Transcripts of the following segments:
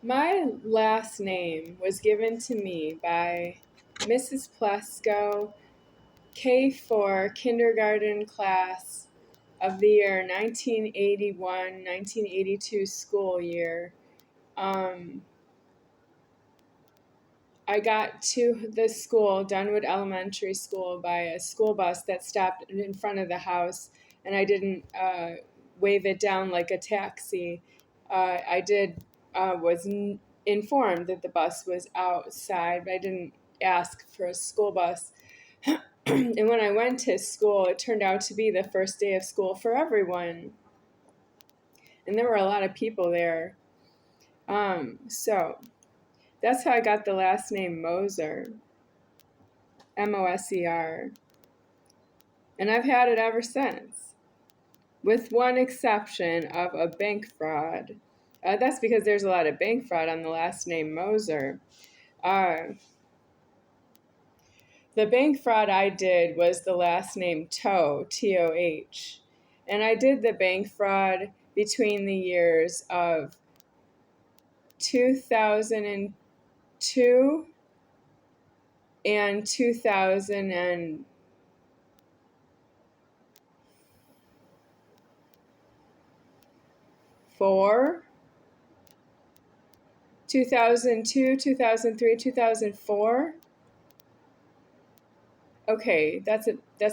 My last name was given to me by Mrs. Plesko, K4 kindergarten class of the year 1981-1982 school year. I got to the school, Dunwood Elementary School, by a school bus that stopped in front of the house, and I didn't wave it down like a taxi. Was informed that the bus was outside, but I didn't ask for a school bus. And when I went to school, it turned out to be the first day of school for everyone. And there were a lot of people there. So that's how I got the last name Moser. Moser. And I've had it ever since, with one exception of a bank fraud. That's because there's a lot of bank fraud on the last name Moser. The bank fraud I did was the last name Toh, T-O-H. And I did the bank fraud between the years of 2002 and 2004, 2002, 2003, 2004. Okay, that's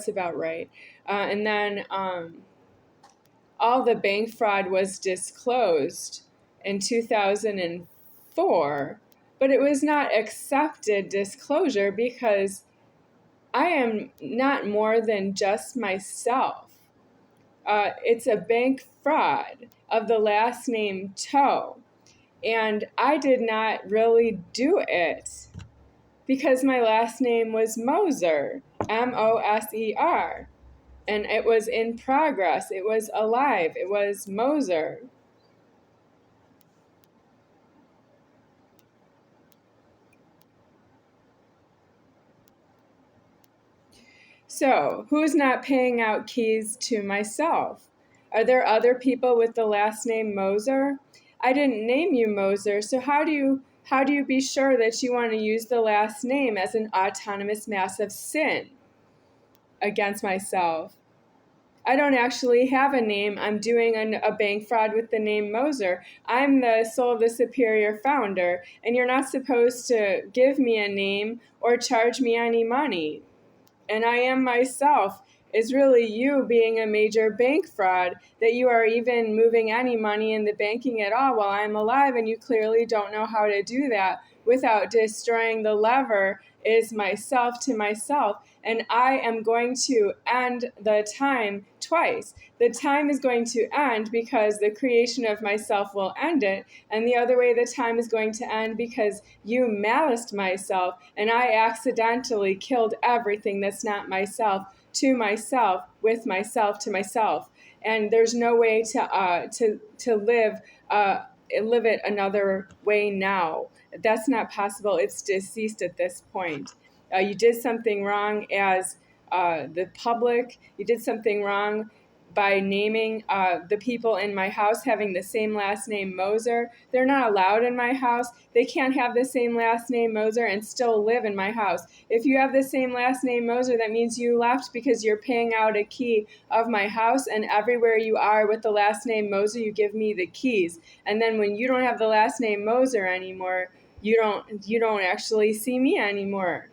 about right. And then all the bank fraud was disclosed in 2004, but it was not accepted disclosure because I am not more than just myself. It's a bank fraud of the last name Toh, and I did not really do it because my last name was Moser, M-O-S-E-R, and it was in progress. It was alive. It was Moser. So, who's not paying out keys to myself? Are there other people with the last name Moser? I didn't name you Moser, so how do you be sure that you want to use the last name as an autonomous massive sin against myself? I don't actually have a name. I'm doing a bank fraud with the name Moser. I'm the soul of the superior founder, and you're not supposed to give me a name or charge me any money. And I am myself is really you being a major bank fraud, that you are even moving any money in the banking at all while I'm alive, and you clearly don't know how to do that without destroying the lever is myself to myself. And I am going to end the time twice. The time is going to end because the creation of myself will end it, and the other way the time is going to end because you maliced myself and I accidentally killed everything that's not myself to myself, with myself to myself. And there's no way to live it another way now. That's not possible. It's deceased at this point. You did something wrong as the public. You did something wrong by naming the people in my house having the same last name Moser. They're not allowed in my house. They can't have the same last name Moser and still live in my house. If you have the same last name Moser, that means you left because you're paying out a key of my house, and everywhere you are with the last name Moser, you give me the keys. And then when you don't have the last name Moser anymore, you don't actually see me anymore.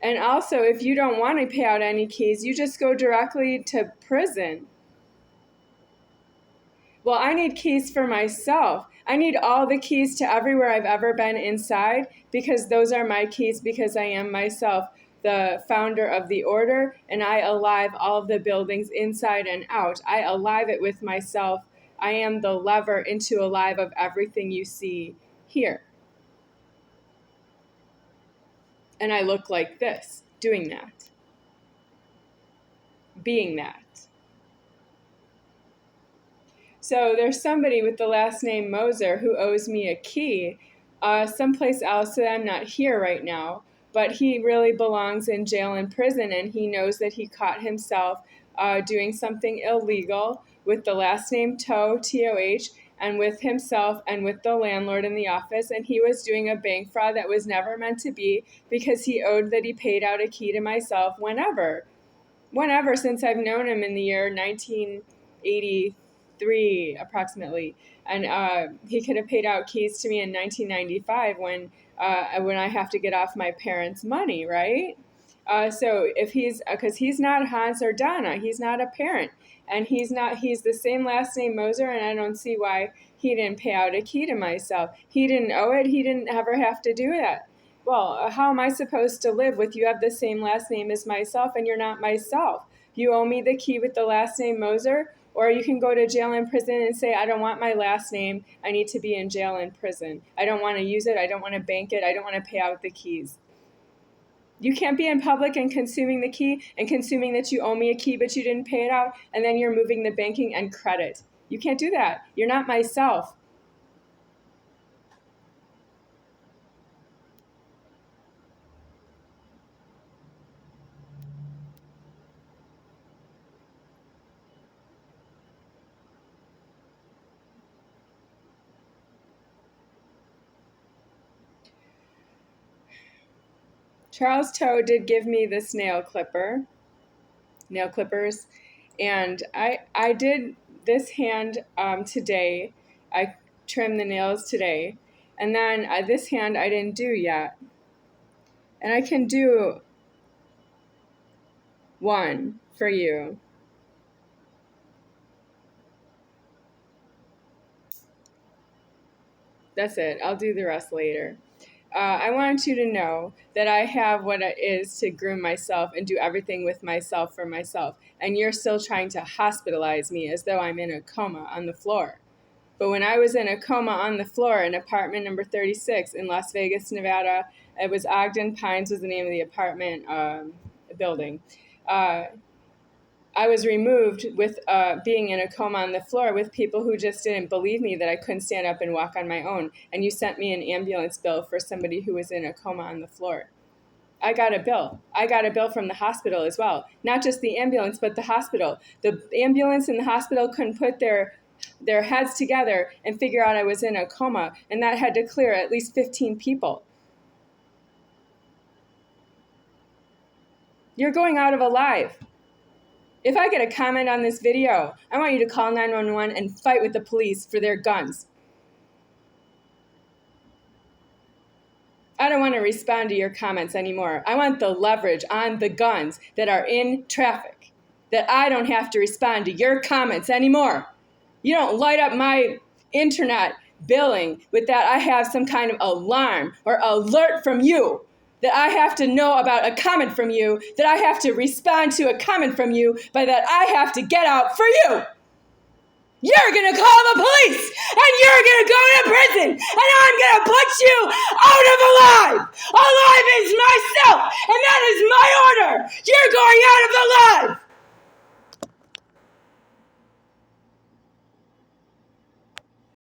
And also, if you don't want to pay out any keys, you just go directly to prison. Well, I need keys for myself. I need all the keys to everywhere I've ever been inside, because those are my keys, because I am myself the founder of the order, and I alive all of the buildings inside and out. I alive it with myself. I am the lever into alive of everything you see here. And I look like this, doing that, being that. So there's somebody with the last name Moser who owes me a key someplace else that I'm not here right now. but he really belongs in jail and prison, and he knows that he caught himself doing something illegal with the last name Toe, T-O-H, and with himself and with the landlord in the office, and he was doing a bank fraud that was never meant to be, because he owed that he paid out a key to myself whenever since I've known him in the year 1983 approximately, and he could have paid out keys to me in 1995 when I have to get off my parents' money, right? So if because he's not Hans or Donna, he's not a parent, and he's the same last name Moser, and I don't see why he didn't pay out a key to myself. He didn't owe it. He didn't ever have to do that. Well, how am I supposed to live with you have the same last name as myself and you're not myself? You owe me the key with the last name Moser, or you can go to jail and prison and say, I don't want my last name. I need to be in jail and prison. I don't want to use it. I don't want to bank it. I don't want to pay out the keys. You can't be in public and consuming the key and consuming that you owe me a key but you didn't pay it out, and then you're moving the banking and credit. You can't do that. You're not myself. Charles Toe did give me this nail clippers, and I did this hand today. I trimmed the nails today, and then this hand I didn't do yet, and I can do one for you. That's it. I'll do the rest later. I want you to know that I have what it is to groom myself and do everything with myself for myself. And you're still trying to hospitalize me as though I'm in a coma on the floor. But when I was in a coma on the floor in apartment number 36 in Las Vegas, Nevada, it was Ogden Pines was the name of the apartment building. I was removed with being in a coma on the floor with people who just didn't believe me that I couldn't stand up and walk on my own. And you sent me an ambulance bill for somebody who was in a coma on the floor. I got a bill. I got a bill from the hospital as well. Not just the ambulance, but the hospital. The ambulance and the hospital couldn't put their heads together and figure out I was in a coma. And that had to clear at least 15 people. You're going out of alive. If I get a comment on this video, I want you to call 911 and fight with the police for their guns. I don't want to respond to your comments anymore. I want the leverage on the guns that are in traffic, that I don't have to respond to your comments anymore. You don't light up my internet billing with that I have some kind of alarm or alert from you, that I have to know about a comment from you, that I have to respond to a comment from you, by that I have to get out for you. You're going to call the police, and you're going to go to prison, and I'm going to put you out of alive. Alive is myself, and that is my order. You're going out of alive.